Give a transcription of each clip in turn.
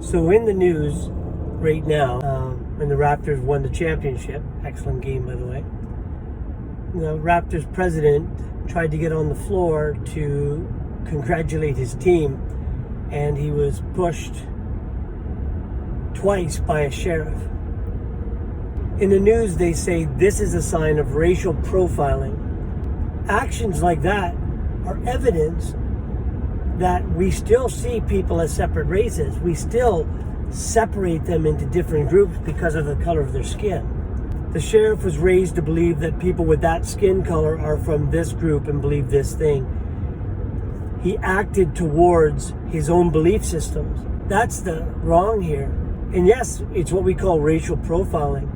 So in the news right now, and the Raptors won the championship. Excellent game, by the way. The Raptors president tried to get on the floor to congratulate his team, and he was pushed twice by a sheriff. In the news, they say this is a sign of racial profiling. Actions like that are evidence that we still see people as separate races. We still separate them into different groups because of the color of their skin. The sheriff was raised to believe that people with that skin color are from this group and believe this thing. He acted towards his own belief systems. That's the wrong here. And yes, it's what we call racial profiling,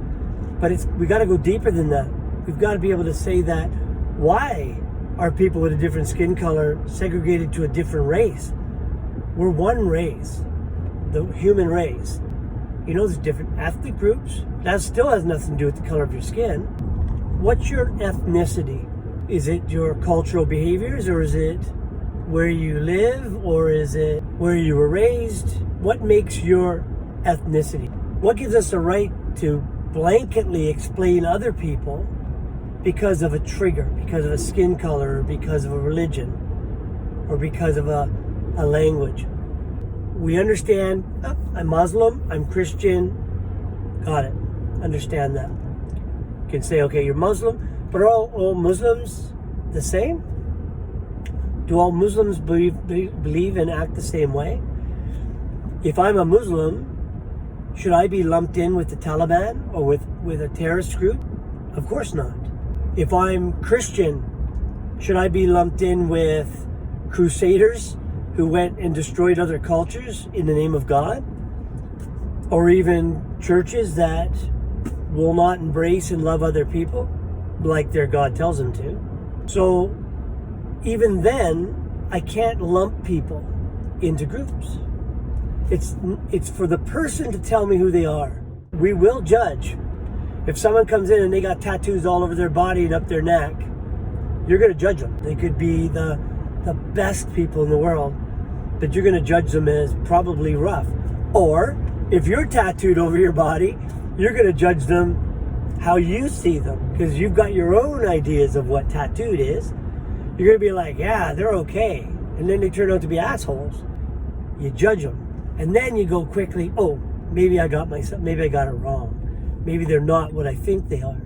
but we got to go deeper than that. We've got to be able to say that why are people with a different skin color segregated to a different race? We're one race, the human race. You know, there's different ethnic groups. That still has nothing to do with the color of your skin. What's your ethnicity? Is it your cultural behaviors, or is it where you live, or is it where you were raised? What makes your ethnicity? What gives us the right to blanketly explain other people because of a trigger, because of a skin color, or because of a religion, or because of a language? We understand, I'm Muslim, I'm Christian, got it, understand that. You can say, okay, you're Muslim, but are all Muslims the same? Do all Muslims believe and act the same way? If I'm a Muslim, should I be lumped in with the Taliban or with a terrorist group? Of course not. If I'm Christian, should I be lumped in with crusaders who went and destroyed other cultures in the name of God? Or even churches that will not embrace and love other people like their God tells them to? So even then, I can't lump people into groups. It's for the person to tell me who they are. We will judge. If someone comes in and they got tattoos all over their body and up their neck, you're going to judge them. They could be the best people in the world, but you're going to judge them as probably rough. Or if you're tattooed over your body, you're going to judge them how you see them, because you've got your own ideas of what tattooed is. You're going to be like, yeah, they're okay. And then they turn out to be assholes. You judge them. And then you go quickly, oh, maybe I got it wrong. Maybe they're not what I think they are.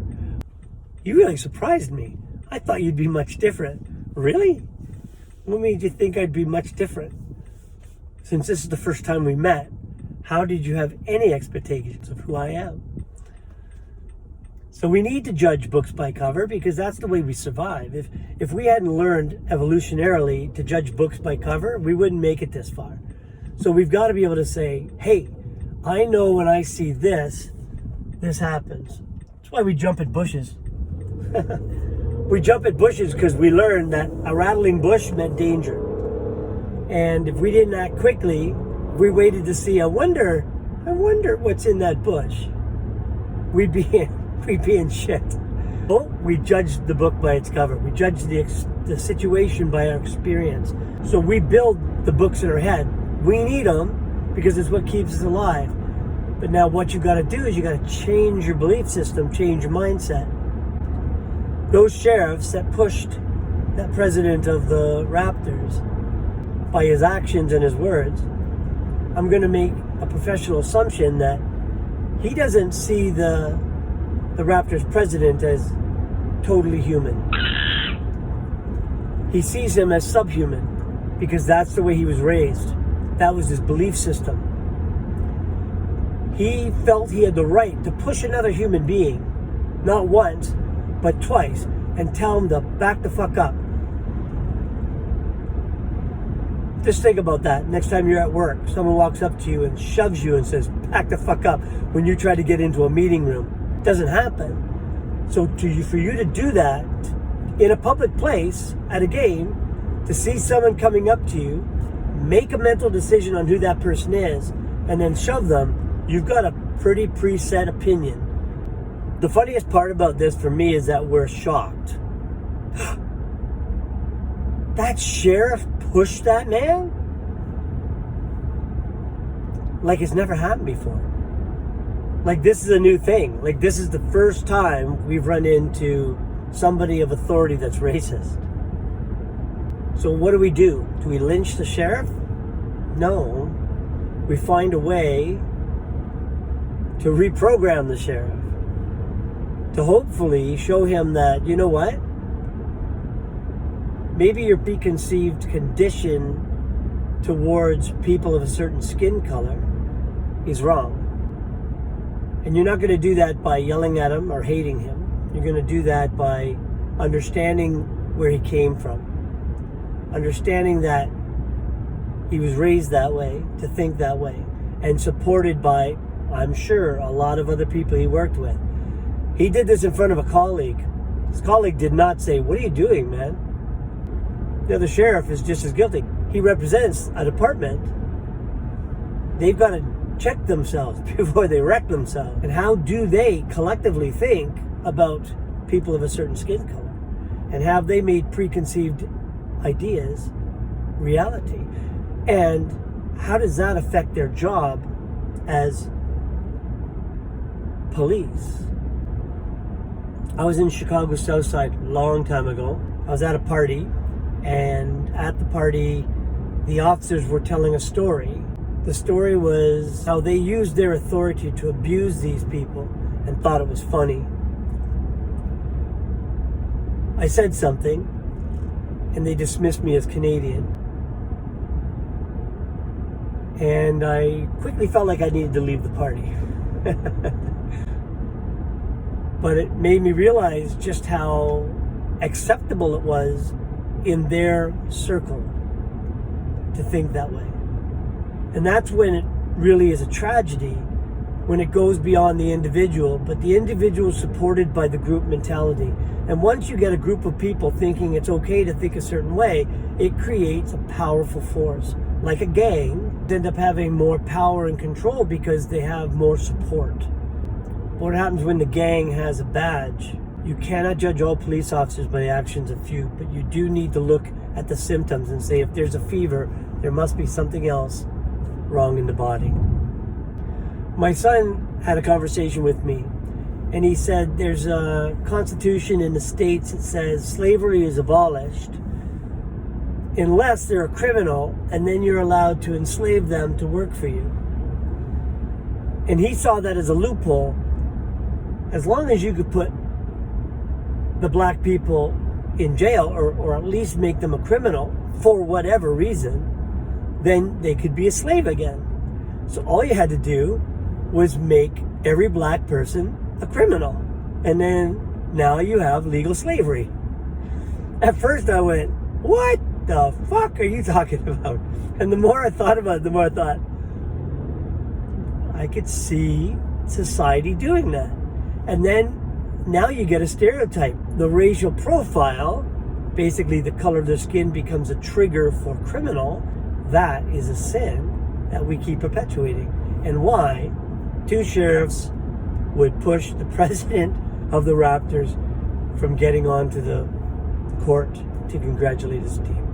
You really surprised me. I thought you'd be much different. Really? What made you think I'd be much different? Since this is the first time we met, how did you have any expectations of who I am? So we need to judge books by cover, because that's the way we survive. If we hadn't learned evolutionarily to judge books by cover, we wouldn't make it this far. So we've got to be able to say, hey, I know when I see this happens. That's why we jump at bushes. We jump at bushes because we learned that a rattling bush meant danger. And if we didn't act quickly, we waited to see, I wonder what's in that bush, we'd be in shit. Well, we judge the book by its cover. We judge the situation by our experience. So we build the books in our head. We need them because it's what keeps us alive. But now what you got to do is you got to change your belief system, change your mindset. Those sheriffs that pushed that president of the Raptors by his actions and his words, I'm going to make a professional assumption that he doesn't see the Raptors president as totally human. He sees him as subhuman because that's the way he was raised. That was his belief system. He felt he had the right to push another human being, not once, but twice, and tell him to back the fuck up. Just think about that. Next time you're at work, someone walks up to you and shoves you and says, back the fuck up, when you try to get into a meeting room. It doesn't happen. So for you to do that in a public place, at a game, to see someone coming up to you, make a mental decision on who that person is, and then shove them, you've got a pretty preset opinion. The funniest part about this for me is that we're shocked. That sheriff pushed that man? like it's never happened before. Like this is a new thing. Like this is the first time we've run into somebody of authority that's racist. So what do? Do we lynch the sheriff? No. We find a way to reprogram the sheriff, to hopefully show him that, you know what? Maybe your preconceived condition towards people of a certain skin color is wrong. And you're not going to do that by yelling at him or hating him. You're going to do that by understanding where he came from. Understanding that he was raised that way, to think that way, and supported by, I'm sure, a lot of other people he worked with. He did this in front of a colleague. His colleague did not say, "What are you doing, man?" The other sheriff is just as guilty. He represents a department. They've got to check themselves before they wreck themselves. And how do they collectively think about people of a certain skin color? And have they made preconceived ideas reality? And how does that affect their job as police? I was in Chicago South Side a long time ago. I was at a party, and at the party, the officers were telling a story. The story was how they used their authority to abuse these people and thought it was funny. I said something, and they dismissed me as Canadian. And I quickly felt like I needed to leave the party. But it made me realize just how acceptable it was in their circle to think that way. And that's when it really is a tragedy, when it goes beyond the individual, but the individual is supported by the group mentality. And once you get a group of people thinking it's okay to think a certain way, it creates a powerful force. Like a gang, they end up having more power and control because they have more support. What happens when the gang has a badge? You cannot judge all police officers by the actions of few, but you do need to look at the symptoms and say, if there's a fever, there must be something else wrong in the body. My son had a conversation with me, and he said there's a constitution in the States that says slavery is abolished unless they're a criminal, and then you're allowed to enslave them to work for you. And he saw that as a loophole. As long as you could put the black people in jail, or at least make them a criminal for whatever reason, then they could be a slave again. So all you had to do was make every black person a criminal. And then now you have legal slavery. At first I went, what the fuck are you talking about? And the more I thought about it, the more I thought, I could see society doing that. And then now you get a stereotype. The racial profile, basically the color of their skin, becomes a trigger for criminal. That is a sin that we keep perpetuating. And why two sheriffs would push the president of the Raptors from getting onto the court to congratulate his team.